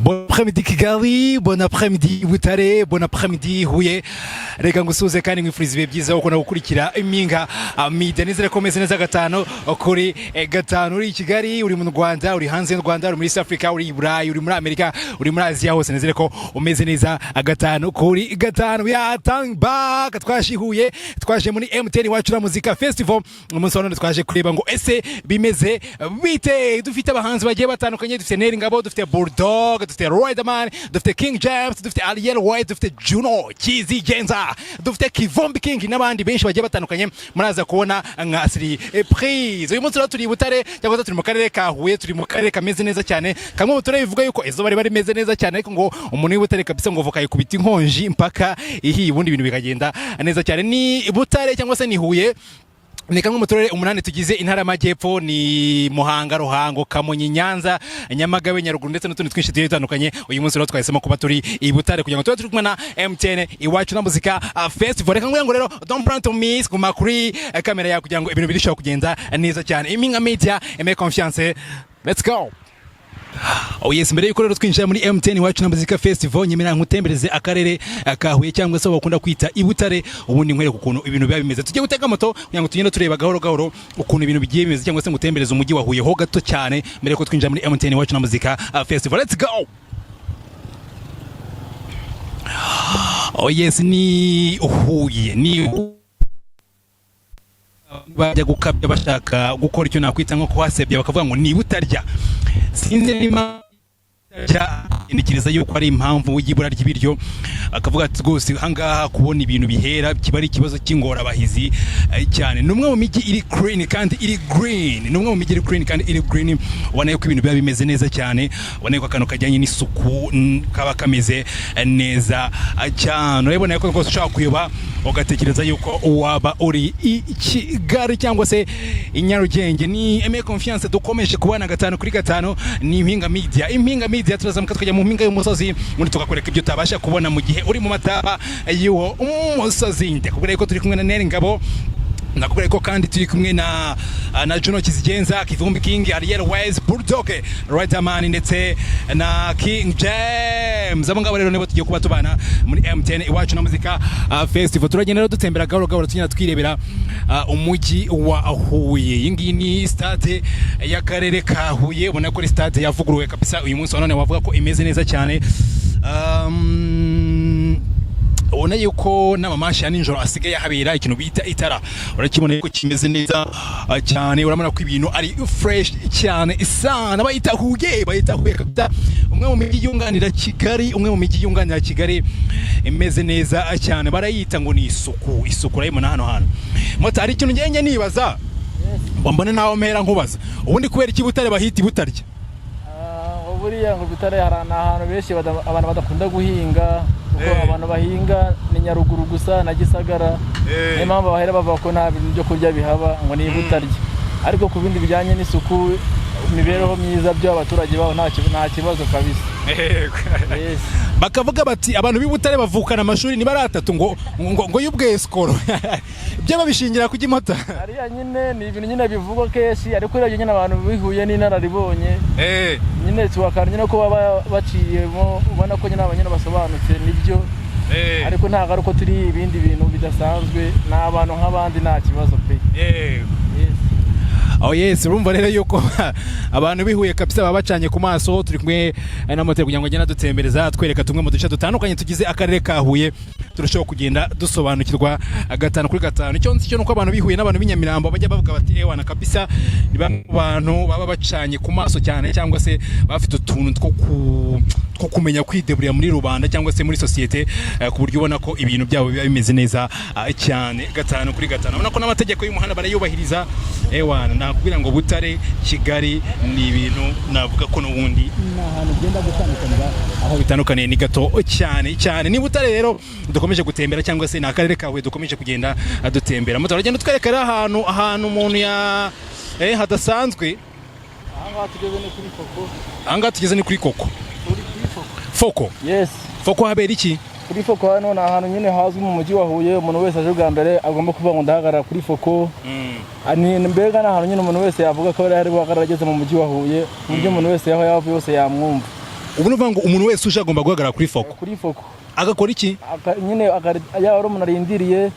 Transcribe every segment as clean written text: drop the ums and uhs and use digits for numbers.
Bon après-midi Kigali, bon après-midi Butare, bon après-midi Huye. Reka ngusuze kandi mwifuriza ibihe byiza uko nagukurikira impinga media nizere ko meze neza gatano kuri gatano uri Kigali, uri mu Rwanda, uri hanze y'u Rwanda, uri muri South Africa, uri Burayi, uri muri Amerika, uri muri Asia hose nizere ko umeze neza gatano kuri gatano. Ya tang back twashihuye twaje muri MTN wacu na muzika festival umunsi wa none twaje kureba ngo ese bimeze bite. Dufite abahanzi bagiye batandukanye, dufite Neri Ngabo, dufite Bulldog, dufite Riderman, dufite King James, dufite Ariel White, dufite Juno Kizi Genza, dufite Kivombi King n'abandi benshi bagiye batandukanye muraza kubona nka surprise. Uyu munsi turi Butare cyangwa turi mu karere ka Huye, turi mu karere kameze neza cyane kamwe Butare bivuga yuko ezo bari meze neza cyane, ariko ngo umuntu w'Butare kabisa ngo voka yikubita inkonji mpaka ihi ubundi ibintu bikagenda neza cyane. Ni Butare cyangwa se ni Huye, ni kamwe mu turere umunani tugize intara y'Amajyepfo, ni Muhanga, Ruhango, Kamonyi, Nyanza, Nyamagabe, Nyaruguru ndetse n'utundi twinshi tugiye dutandukanye. Uyu munsi rero twahisemo kuba turi i Butare kugira ngo tube turi kumwe na MTN iwacu na muzika festival. Reka ngo rero don't plan to miss kuma kuri kamera ya kugira ngo ibintu birusheho kugenda neza cyane. Impinga media eme confiance, let's go. Oh yes, mbere yuko rero twinjira muri MTN wacu na muzika festival, nyemera nkutembereze akarere ka Huye cyangwa se bakunda kwita i Butare, ubundi nkwereka ukuntu ibintu biba bimeze. Tujye gutega moto kugira ngo tugende tureba gahoro gahoro ukuntu ibintu bigiye bimeze, cyangwa se ngutembereze umujyi wa Huye ho gato cyane mbere yuko twinjira muri MTN wacu na muzika festival. Let's go. Oh yes, ni Huye, ni bajya gukabya bashaka gukora icyo nakwita nko kuhasebya bakavuga ngo ni Butarya. Sinzi nima indikiriza yuko ari impamvu y'ibura ry'ibiryo, akavuga ati rwose hangaha kubona ibintu bihera kiba ari ikibazo cy'ingora bahizi cyane. Numwe mu migi iri green kandi iri green, numwe mu migi iri green kandi iri green, ubona yuko ibintu biba bimeze neza cyane, ubona yuko akantu kajyanye n'isuku kaba kameze neza cyane. Urabona yuko rwose ushaka kuyoba ugatekereza yuko waba uri i Kigali cyangwa se i Nyarugenge. Ni eme confiance dukomeje kubana gatano kuri gatano, ni impinga media. Impinga media turazamuka tukajya mu mpinga y'umusozi, muri tugakoreka ibyo utabasha kubona mu gihe uri mu mataba y'uwo umusozi. Ndakubwira ko turi kumwe na Neri Ngabo, nakubwira ko kandi turi kumwe na Juno Kizigenza, Kivumbi King, Ariel White, Bulldog, Riderman ndetse na King James. Abo ngabo rero nibo tugiye kuba tubana muri MTN iwacu na muzika festival. Turagenda rero dutembera gahoro gahoro tunyana twirebera umujyi wa Huye. Iyi ngiyi ni stade y'akarere ka Huye, ubona ko ari stade yavuguruwe kabisa uyu munsi wa none, wavuga ko imeze neza cyane. Ubona yuko n'amamasha ya nijoro asigaye habera ikintu bita itara, urakibona yuko kimeze neza cyane. Urabona ko ibintu ari fresh cyane sana. Bayita Huye, bayita Huye kabisa, umwe mu migi yunganira Kigali, umwe mu migi yunganira Kigali imeze neza cyane. Barayita ngo ni isuku, isuku urayibona hano hano. Motari ikintu ngenge nibaza, mbona naho mpera nkubaza, ubundi kubera iki Butare bahita Butarya? Buriya ngo Butare hari ahantu benshi abantu badakunda guhinga, kuko abantu bahinga ni Nyaruguru gusa na Gisagara, niyo mpamvu bahera bavuga ko nta bintu byo kurya bihaba ngo ni Butarya. Ariko ku bindi bijyanye n'isuku, imibereho myiza by'abaturage baho nta kibazo kabisa. Bakavuga bati abantu b'Ibutare bavukana amashuri ni baratatu ngo y'ubweskoro ibyo babishingira ku gimota. Ariya nyine ni ibintu nyine bivugwa keshi, ariko rero nyine abantu bihuye n'inararibonye nyine tuwakanye no kuba baciyemo, ubona ko nyine abanyene basobanutse nibyo. Ariko nta garuko turi ibindi bintu bidasanzwe, n'abantu nk'abandi nta kibazo pe. Oh yes, urumva rero yuko abantu bihuye kabisa baba bacanye ku maso. Turi kumwe na moteri kugira ngo agenda dutembereza twereka tumwe mu duce dutandukanye tugize akarere ka Huye, turushaho kugenda dusobanukirwa gatano kuri gatano. Icyo nzi cyo nuko abantu bihuye n'abantu b'inyamirambo bajya bavuga bati ewana kabisa ni abantu baba bacanye ku maso cyane, cyangwa se bafite utuntu two kumenya kwideburira muri rubanda cyangwa se muri societe, ku buryo ubona ko ibintu byabo biba bimeze neza cyane gatano kuri gatano. Ubona ko n'amategeko y'umuhanda barayubahiriza. Ewana nakubwira ngo Butare Kigali ni ibintu navuga ko n'ubundi n'ahantu genda gutandukanira, aho bitandukaniye ni gato cyane cyane. Ni Butare rero dukomeje gutembera, cyangwa se n'akarere kawe dukomeje kugenda dutembera. Moto uragenda twerekera ahantu umuntu ya hadasanzwe. Ahangaha tugeze ni kuri Foko. Ahangaha tugeze ni kuri Koko. Foko. Yes. Foko habera iki? Kuri Foko hano ni ahantu nyine hazwi mu mujyi wa Huye, umuntu wese aje bwa mbere agomba kuvuga ngo ndahagarara kuri Foko. Ani mbega n'ahantu nyine umuntu wese yavuga ko ari buhagarara ageze mu mujyi wa Huye, uburyo umuntu wese yaho yavuye yose yamwumva. ubu nuvuga ngo umuntu wese uje agomba guhagarara kuri foko agakora iki nyine yaba ari umuntu arindiriye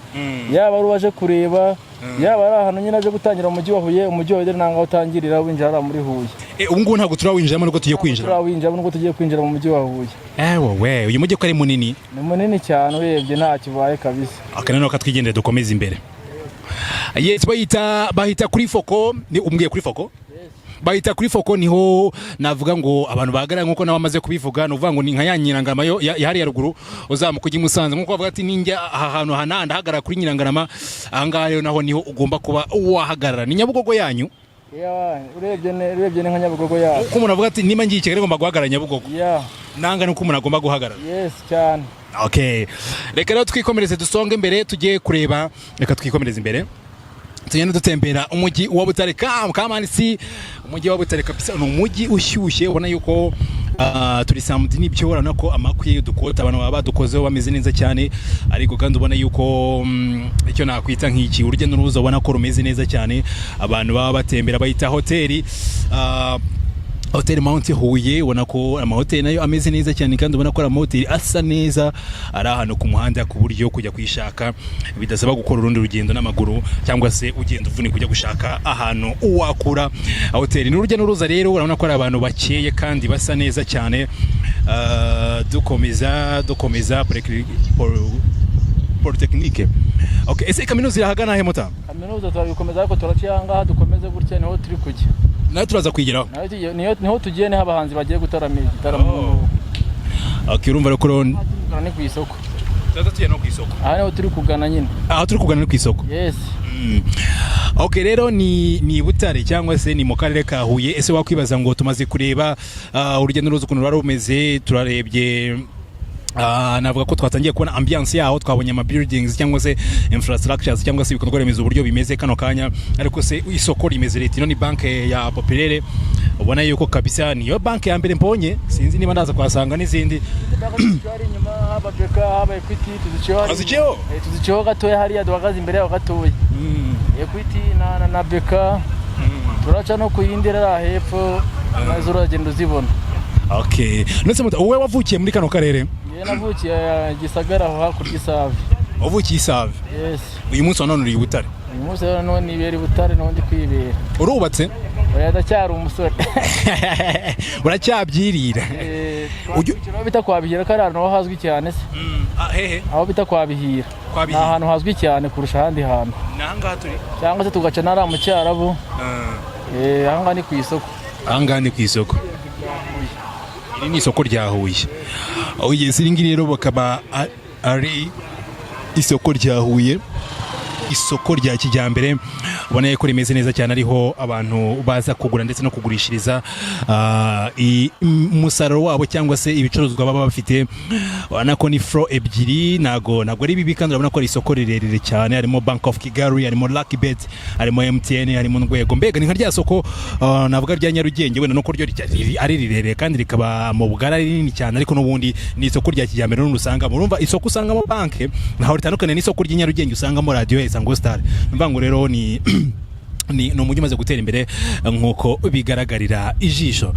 yaba ari uwaje kureba yaba ari ahantu nyine aje gutangira mu mujyi wa Huye umujyi wa Huye nanga utangirira winjira muri Huye ubu ngubu ntabwo turawinjiramo nuko tugiye kwinjira nuko tugiye kwinjira mu mujyi wa Huye wowe uyu mujyi ko ari munini ni munini cyane urebye nta kibaye kabisa akanano katwigendere dukomeze imbere yes bahita kuri foko ni umbwiye kuri foko bahita kuri foko niho navuga ngo abantu bahagarara nkuko nawe amaze kubivuga nuvuga ngo ni nka ya Nyirangarama yahari ya ruguru uzamuka ujya Musanze nkuko bavuga ati ninjya aha hantu hananda hagarara kuri Nyirangarama ahangaha rero naho niho ugomba kuba wahagarara ni Nyabugogo yanyu urebye ni nka Nyabugogo yayo uko umuntu avuga ati niba ngiye Kigali ngomba guhagarara Nyabugogo nanga nuko umuntu agomba guhagarara yes cyane okay reka rero twikomereze dusonge imbere tugiye kureba reka twikomereze imbere tugenda dutembera umujyi wa Butare kamanisi umujyi wa Butare kabisa ni umujyi ushyushye ubona yuko turi samedi nibyo urabona ko amakwi y'udukota abantu baba badukozeho bameze neza cyane ariko kandi ubona yuko icyo nakwita nk'iki urugendo n'uruza ubona ko rumeze neza cyane abantu baba batembera bayita hoteli Hotel Mount Huye ubona ko amahoteli nayo ameze neza cyane kandi ubona ko amahoteli asa neza ari ahantu ku muhanda ku buryo kujya kwishaka bidasaba gukora urundi rugendo n'amaguru cyangwa se ugenda uvuni kujya gushaka ahantu uwakura hoteli n'urujya n'uruza rero urabona ko ari abantu bakeye kandi basa neza cyane dukomeza Polytechnique okay ese kaminuza irahagana he mota kaminuza turabikomeza ariko turacyanga dukomeze gutya niho turi kujya nayo turaza kwigiraho niho tugiye niho abahanzi bagiye gutaramira okay urumva rero ni ku isoko tugiye no ku isoko aha niho turi kugana nyine turi kugana ku isoko yes okay rero ni Butare cyangwa se ni mu karere ka Huye ese wakwibaza ngo tumaze kureba urugendo n'uruza ukuntu rwari rumeze turarebye navuga ko twatangiye kubona ambiance yaho twabonye ama buildings cyangwa se infrastructures cyangwa se ibikorwa remezo uburyo bimeze kano kanya ariko se isoko rimeze leta ni banke ya Populaire ubona yuko kabisa niyo banke ya mbere mbonye sinzi niba ndaza kwasanga n'izindi inyuma haba Beka haba Equity tuziceho gatoya hariya duhagaze imbere yaho gatoya Equity na Beka turaca no kuyindira hepfo nazo uragenda uzibona okay nose wowe wavukiye muri kano karere navukiye Gisagara aho hakurya Isave wavukiye Isave yes uyu munsi wa none uri Butare uyu munsi wa none iberi Butare n'undi kwibera urubatse ndacyari umusore uracyabyirira ujyo bita kwabihira karano aho hazwi cyane se hehe aho bita kwabihira ahantu hazwi cyane kurusha ahandi hantu nanga turi cyangwa se tugaca nara mu cyarabo ahanga ni ku isoko ahanga ni ku isoko iri ni isoko rya Huye oye siringiri rero bakaba ari isoko rya Huye isoko rya kijyambere ubona ko rimeze neza cyane ariho abantu baza kugura ndetse no kugurishiriza umusaruro wabo cyangwa se ibicuruzwa baba bafite ubona ko ni flow ebyiri nago ari bibi kandi urabona ko ari isoko rirerire cyane harimo Bank of Kigali harimo Lucky Bet harimo MTN harimo Ngwego mbega ni nka rya soko navuga rya Nyarugenge wenda no ko ryo ari rirerire kandi rikaba mu bugara rinini cyane ariko n'ubundi ni isoko rya kijyambere n'urusanga murumva isoko usangamo banke naho ritandukanye n'isoko ry'Inyarugenge usangamo radio Isango Star mvango rero ni umujyi umaze gutera imbere nkuko bigaragarira ijisho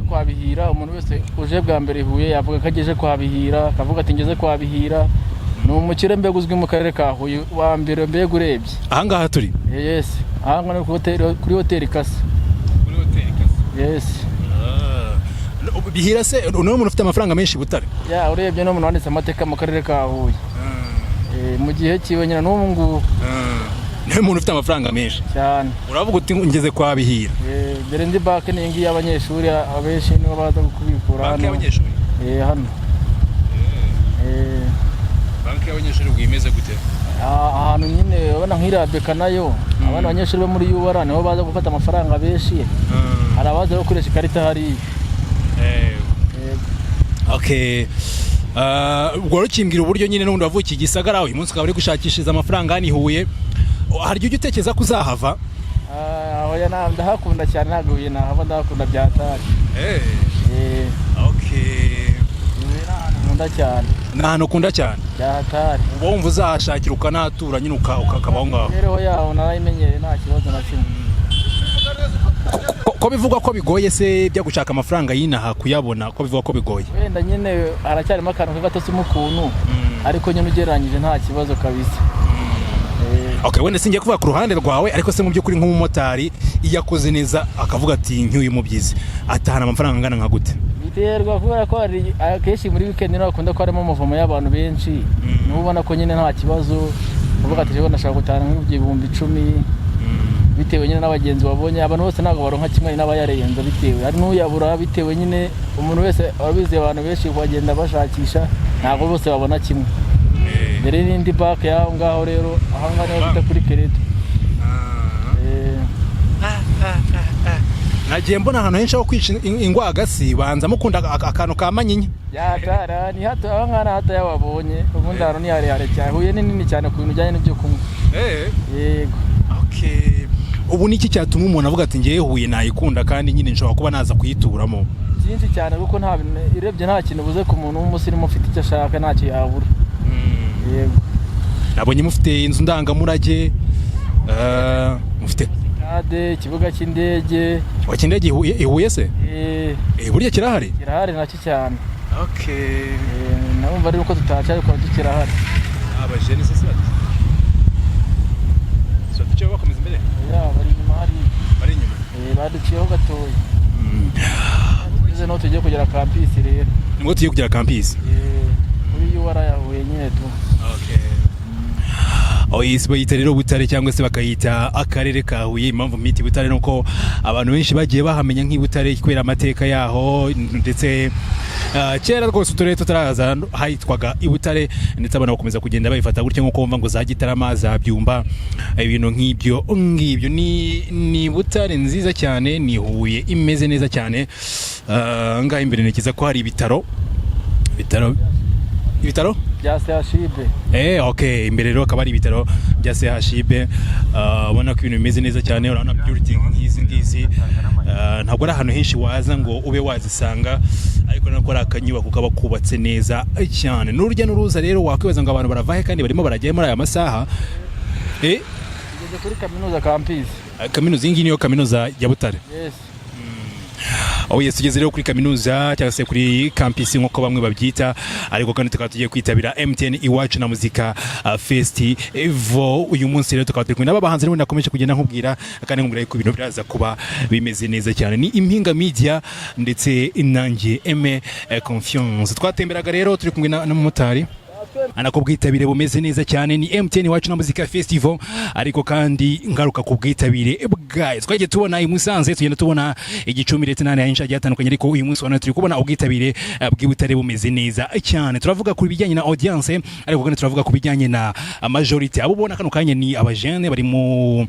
kwabihira umuntu wese uje bwa mbere Huye yavuga ko ageje kwabihira akavuga ati ngeze kwabihira ni umukire mbega uzwi mu karere ka Huye wa mbere mbega urebye ahangaha turi yes ahanga no kuri hoteli Kasa yes bihira se uno muntu ufite amafaranga menshi Butare urebye no muntu wanditse amateka mu karere ka Huye mu gihe kiwe nyina n'ubu ngubu niwe muntu ufite amafaranga menshi cyane uravuga uti ngeze kwabihira dore ndi banke ni ngiye abanyeshuri abenshi nibo baza kubikura hano banke y'abanyeshuri hano banke y'abanyeshuri bwimeze gute ahantu nyine ubona nk'iriya Beka nayo abana abanyeshuri bo muri UR nibo baza gufata amafaranga benshi hari abaza gukoresha ikarita hariya okay ubwo rukimbwira uburyo nyine n'ubundi wavukiye Gisagara uyu munsi ukaba uri gushakishiriza amafaranga ni Huye haryo ujya utekereza ko uzahava oya ndahakunda cyane ntabwo Huye nahava ndahakunda byatari okay nkunda cyane ni ahantu ukunda cyane byatari uba wumva uzahashakira ukanahatura nyine ukabaho ngaho rero yaho narayimenyereye nta kibazo na kimwe ko bivugwa ko bigoye se byo gushaka amafaranga y'inaha kuyabona ko bivugwa ko bigoye wenda nyine haracyarimo akantu k'agatotsi mu kuntu ariko nyine ugereranyije nta kibazo kabisa. Okay, wenda singiye kuvuga ku ruhande rwawe ariko se mu by'ukuri nk'umumotari iyo akoze neza akavuga ati ncyuye mu byiza atahana amafaranga angana nka gute? Biterwa kubera ko hari akenshi muri weekend niho akunda ko harimo umuvumo y'abantu benshi n'ubona ko nyine nta kibazo uvuga ati ndashaka gutana nk'ibihumbi 10 bitewe nyine n'abagenzi babonye abantu bose ntabwo baronka kimwe n'abayarenza bitewe hari n'uyabura bitewe nyine umuntu wese ababizi abantu benshi bagenda bashakisha ntabwo bose babona kimwe. Dere n'indi back yaho ngaho rero aho ngaho niho bita kuri Kereto. Nagiye mbona ahantu henshi aho kwica ingwagasi banza mukunda akantu ka manyinya yatara ni hato aho ngana hato yababonye ubundi hano ni harehare cyane Huye ni nini cyane ku bintu bijyanye n'ibyo kunywa. Yego. Okay. Ubu niki cyatuma umuntu avuga ati ngiye Huye nayikunda kandi nyine nshobora kuba naza kuyituramo? Byinshi cyane kuko nta irebye nta kintu buze ku muntu w'umusirimu ufite icyo ashaka ntacyo yabura. Yego. Nabonye mufite inzu ndangamurage mufite ade kibuga cy'indege. Wakindege Huye se? Burya kirahari? Kirahari nacyo cyane. Okay. Nabumva ari uko tutacha ariko dukirahari. Abajene se sati. So tucyo bakomeza imbere? Bari inyuma hari. Bari inyuma. Baduciyeho gatoya. Bize no tugiye kugera campus rero. Ngo tugiye kugera campus? Muri yuwara ya Huye nyine tu. Okay. Oyisi bayita rero Butare cyangwa se bakayita akarere ka Huye. Impamvu miti Butare nuko abantu benshi bagiye bahamenya nk'Ibutare kubera amateka yaho ndetse kera rwose uturere tutaraza hayitwaga Ibutare ndetse abantu bakomeza kugenda bayifata gutyo nko kumva ngo za Gitarama za Byumba ibintu nk'ibyo ni Butare nziza cyane ni Huye imeze neza cyane. Ngaho imbere nekiza ko hari ibitaro bya CHIB. Okay, imbere rero akaba ari ibitaro bya CHIB. Ubona ko ibintu bimeze neza cyane, urabona building nk'izi ntabwo ari ahantu henshi waza ngo ube wazisanga ariko nako ari akanyubako kaba kubatse neza cyane. N'urujya n'uruza rero wakwibaza ngo abantu baravahe kandi barimo barajya muri aya masaha. Igeze kuri kaminuza campus. Kaminuza iyi niyo kaminuza ya Butare. Yes. Yes, tugeze rero kuri kaminuza cyangwa se kuri campus nk'uko bamwe babyita ariko kandi tukaba tugiye kwitabira MTN Iwacu na Muzika Festival. Uyu munsi rero tukaba turi kumwe n'abahanzi rero nakomeje kugenda nkubwira kandi nkubwira ko ibintu biraza kuba bimeze neza cyane. Ni Impinga Media ndetse nanjye Aime Confiance. Twatemberaga rero turi kumwe n'umumotari anako bwitabire bumeze neza cyane. Ni MTN Iwacu na Muzika Festival ariko kandi ngaruka ku bwitabire bwayo twagiye tubona i Musanze tugenda tubona igicumi ndetse n'ahandi henshi hagiye hatandukanye ariko uyu munsi wana turi kubona ubwitabire bw'Ibutare bumeze neza cyane. Turavuga ku bijyanye na audience ariko kandi turavuga ku bijyanye na majority. Abo ubona kano kanya ni abajene bari mu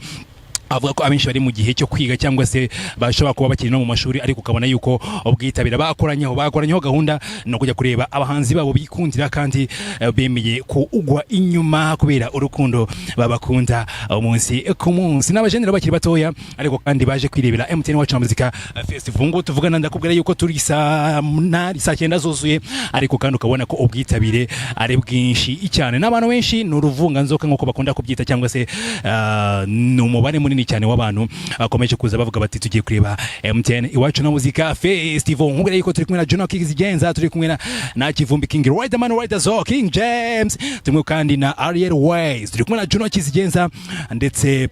avuga ko abenshi bari mu gihe cyo kwiga cyangwa se bashobora kuba bakiri no mu mashuri ariko ukabona yuko ubwitabira bakoranyeho gahunda no kujya kureba abahanzi babo bikundira kandi bemeye ko ugwa inyuma kubera urukundo babakunda umunsi ku munsi. N'abajenera bakiri batoya ariko kandi baje kwirebera MTN Iwacu na Muzika Festival. Ngo tuvugana ndakubwira yuko turi saa 9 zuzuye ariko kandi ukabona ko ubwitabire ari bwinshi cyane. N'abantu benshi n'uruvunga nzoka nkuko bakunda kubyita cyangwa se n'umubare munini cyane w'abantu bakomeje kuza bavuga bati tugiye kureba MTN Iwacu na Muzika Festival. Nkubwira yuko turi kumwe na Juno Kizigenza, turi kumwe na Kivumbi King Riderman Riderzo King James, turi kandi na Ariel Ways, turi kumwe na Juno Kizigenza ndetse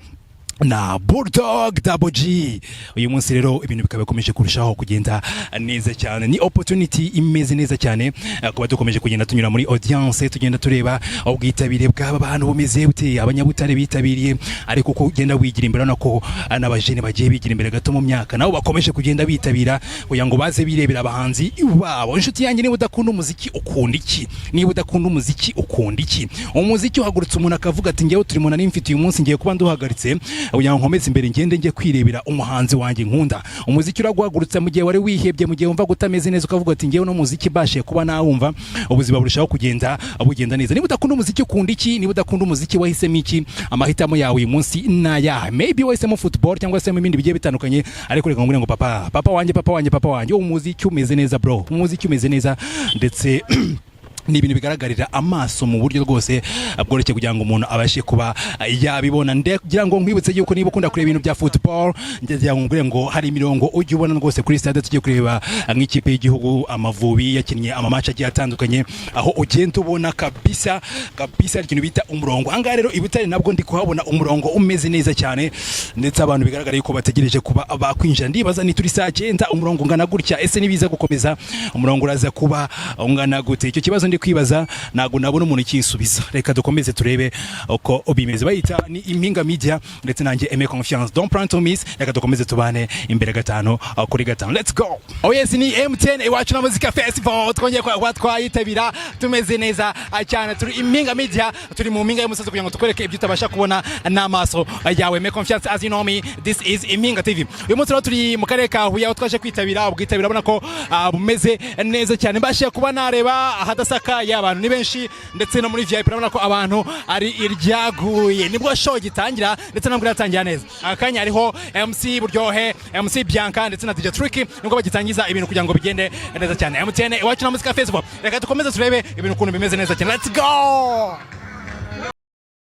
na Bulldog Double G. Uyu munsi rero ibintu bikaba bikomeje kurushaho kugenda neza cyane. Ni opportunity imeze neza cyane kuba dukomeje kugenda tunyura muri audience tugenda tureba ubwitabire bw'aba bantu bumeze bute, abanyabutare bitabiriye ariko ko ugenda wigira imbere nako n'abajene bagiye bigira imbere gato mu myaka nabo bakomeje kugenda bitabira kugira ngo baze birebera abahanzi babo. Inshuti yanjye niba udakunda umuziki ukunda iki? Niba udakunda umuziki ukunda iki? Umuziki uhagurutse umuntu akavuga ati ngewe turi munani mfite uyu munsi ngiye kuba nduhagaritse uya nkomeze imbere ngende ngiye kwirebera umuhanzi wanjye nkunda. Umuziki uraguhagurutsa mu gihe wari wihebye, mu gihe wumva gutameze neza ukavuga ati ngewe no muziki bashe kuba nawumva ubuzima burushaho kugenda bugenda neza. Niba udakunda umuziki ukunda iki? Niba udakunda umuziki wahisemo iki? Amahitamo yawe uyu munsi naya. Maybe wahisemo football cyangwa se mu bindi bigiye bitandukanye ariko reka ngubwire ngo papa wanjye umuziki umeze neza bro, umuziki umeze neza ndetse ni ibintu bigaragarira amaso mu buryo rwose bworoshye kugira ngo umuntu abashe kuba yabibona. Ndagira ngo nkwibutse yuko niba ukunda kureba ibintu bya football, ndagira ngo ngure ngo hari imirongo ujye ubona rwose kuri stade tugiye kureba nk'ikipe y'igihugu Amavubi yakinnye amamatch agiye atandukanye, aho ugenda ubona kabisa ikintu bita umurongo. Anga rero i Butare nabwo ndi kuhabona umurongo umeze neza cyane, ndetse abantu bigaragara yuko bategereje kuba bakwinjira. Ndibaza ni turi saa 9 umurongo ungana gutya, ese nibiza gukomeza umurongo uraza kuba ungana gute? Icyo kibazo ndi kwibaza nago nabona umuntu ikisubiza. Reka dukomeze turebe uko bimeze. Bayita ni Impinga Media ndetse nanjye Aime Confiance, don't plan to miss. Reka dukomeze tubane imbere gatano kuri gatano. Let's go. Oh yes, ni M10 iwacu na muzika festival, twongeye kwa twayitabira tumeze neza cyane. Turi Impinga Media, turi mu mpinga y'umusozi kugira ngo tukwereke ibyo utabasha kubona n'amaso yawe. Aime Confiance, as you know me, this is Impinga TV. Uyu munsi turi mu karere ka Huye, aho twaje kwitabira ubwitabira, abona ko bumeze neza cyane. Mbashe kuba nareba ahadasakaye, abantu ni benshi, ndetse no muri VIP urabona ko abantu ari iryaguye. Nibwo show gitangira ndetse nabwo iratangira neza. Akanya hariho MC Buryohe, MC Bianca ndetse na DJ Tricky, nibwo bagitangiza ibintu kugira ngo bigende neza cyane. M10 iwacu na muzika festival, reka dukomeze turebe ibintu ukuntu bimeze neza cyane. Let's go.